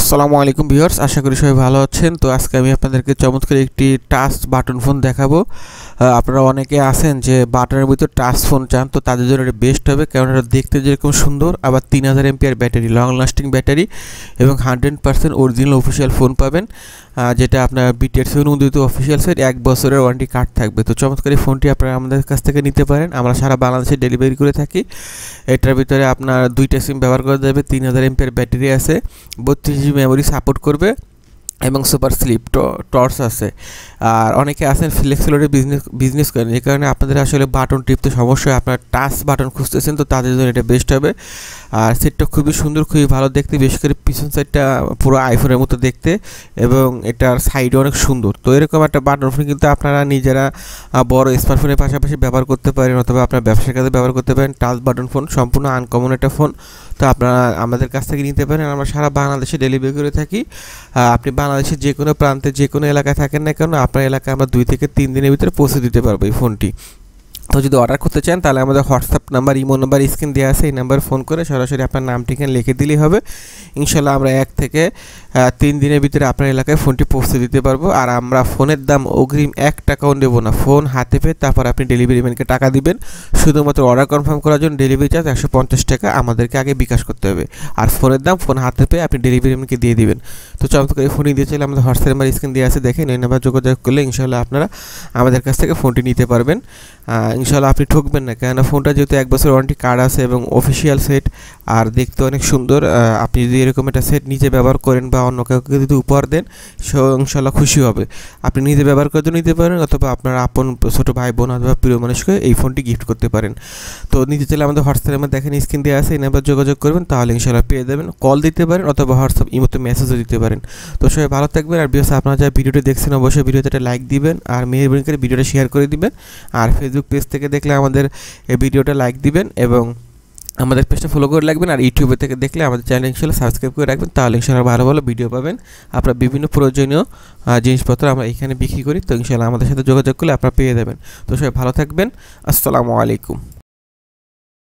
আসসালামু আলাইকুম ভিউয়ার্স, আশা করি সবাই ভালো আছেন। তো আজকে আমি আপনাদেরকে চমৎকার একটি টাচ বাটন ফোন দেখাবো। আপনারা অনেকে আছেন যে বাটনের ভিতর টাচ ফোন চান, তো তাদের জন্য এটা বেস্ট হবে, কারণ এটা দেখতে যেরকম সুন্দর, আবার 3000 MPR battery, long lasting battery এবং 100% অরিজিনাল অফিসিয়াল ফোন পাবেন, যেটা আপনার বিটিআর অনুমোদিত অফিসিয়াল সাইট, 1 বছরের ওয়ারেন্টি কার্ড থাকবে। তো চমৎকার এই ফোনটি আপনারা আমাদের কাছ থেকে নিতে পারেন, আমরা সারা বাংলাদেশে ডেলিভারি করে থাকি। এটার ভিতরে আপনার 2টা সিম ব্যবহার করা যাবে, 3000 এমপিআর ব্যাটারি আছে, 32 জিবি মেমোরি সাপোর্ট করবে এবং সুপার স্লিপ টর্চ আছে। আর অনেকে আছেন ফ্লেক্সিলোডে বিজনেস করেন, যে কারণে আপনাদের আসলে বাটন টিপতে সমস্যা হয়, আপনার টাচ বাটন খুঁজতেছেন, তো তাদের জন্য এটা বেস্ট হবে। আর সেটটা খুবই সুন্দর, খুবই ভালো দেখতে, বিশেষ করে পিছন সাইডটা পুরো আইফোনের মতো দেখতে এবং এটার সাইডও অনেক সুন্দর। তো এরকম একটা বাটন ফোন কিন্তু আপনারা নিজেরা বড় স্মার্টফোনের পাশাপাশি ব্যবহার করতে পারেন, অথবা আপনার ব্যবসার কাজে ব্যবহার করতে পারেন। টাচ বাটন ফোন সম্পূর্ণ আনকমন একটা ফোন, তো আপনারা আমাদের কাছ থেকে নিতে পারেন। আমরা সারা বাংলাদেশে ডেলিভারি করে থাকি। আপনি বাংলাদেশের যে কোনো প্রান্তে, যে কোনো এলাকায় থাকেন না কেন, আপনার এলাকায় আমরা 2 থেকে 3 দিনের ভিতরে পৌঁছে দিতে পারবো এই ফোনটি। তো যদি অর্ডার করতে চান তাহলে আমাদের WhatsApp number, imo number screen দেওয়া আছে, এই নাম্বার ফোন করে সরাসরি আপনার নাম ঠিকানা লিখে দিলেই হবে। ইনশাল্লাহ আমরা 1 থেকে 3 দিনের ভিতরে আপনার এলাকায় ফোনটি পৌঁছে দিতে পারবো। আর আমরা ফোনের দাম অগ্রিম 1 টাকাও নেব না, ফোন হাতে পেয়ে তারপর আপনি ডেলিভারি ম্যানকে টাকা দিবেন। শুধুমাত্র অর্ডার কনফার্ম করার জন্য ডেলিভারি চার্জ 150 টাকা আমাদেরকে আগে বিকাশ করতে হবে, আর ফোনের দাম ফোন হাতে পেয়ে আপনি ডেলিভারি ম্যানকে দিয়ে দিবেন। তো চমৎকার এই ফোনটি দিয়ে চাইলে আমাদের হোয়াটসঅ্যাপ নাম্বার স্ক্রিন দেওয়া আছে, দেখেন এই নাম্বার যোগাযোগ করলে ইনশাল্লাহ আপনারা আমাদের কাছ থেকে ফোনটি নিতে পারবেন। ইনশাল্লাহ আপনি ঠকবেন না, কেননা ফোনটা যেহেতু 1 বছর ওয়ারেন্টি কার্ড আছে এবং অফিসিয়াল সেট, আর দেখতে অনেক সুন্দর। আপনি যদি এরকম একটা সেট নিজে ব্যবহার করেন বা অন্য কাউকে যদি উপহার দেন, সে ইনশাল্লাহ খুশি হবে। আপনি নিজে ব্যবহার করতে নিতে পারেন, অথবা আপনার আপন ছোটো ভাই বোন অথবা প্রিয় মানুষকে এই ফোনটি গিফট করতে পারেন। তো নিতে চাইলে আমাদের হোয়াটসঅ্যাপের নাম্বার দেখেন স্ক্রিন দেওয়া আছে, এই নাম্বার যোগাযোগ করবেন, তাহলে ইনশাল্লাহ পেয়ে যাবেন। কল দিতে পারেন অথবা হোয়াটসঅ্যাপ ইমোতে মেসেজও দিতে পারেন। তো সবাই ভালো থাকবেন। আর বিকজ আপনারা যারা ভিডিওটি দেখছেন অবশ্যই ভিডিওতে একটা লাইক দিবেন, আর মেহেরবানি করে ভিডিওটা শেয়ার করে দিবেন। আর ফেসবুক পেজ থেকে দেখলে আমাদের এই ভিডিওটা লাইক দিবেন এবং আমাদের পেজটা ফলো করে রাখবেন। আর ইউটিউবে থেকে দেখলে আমাদের চ্যানেল ইনশাল্লাহ সাবস্ক্রাইব করে রাখবেন, তাহলে ইনশাল্লাহ ভালো ভালো ভিডিও পাবেন। আপনার বিভিন্ন প্রয়োজনীয় জিনিসপত্র আমরা এখানে বিক্রি করি, তো ইনশাল্লাহ আমাদের সাথে যোগাযোগ করলে আপনারা পেয়ে যাবেন। তো সবাই ভালো থাকবেন। আসসালামু আলাইকুম।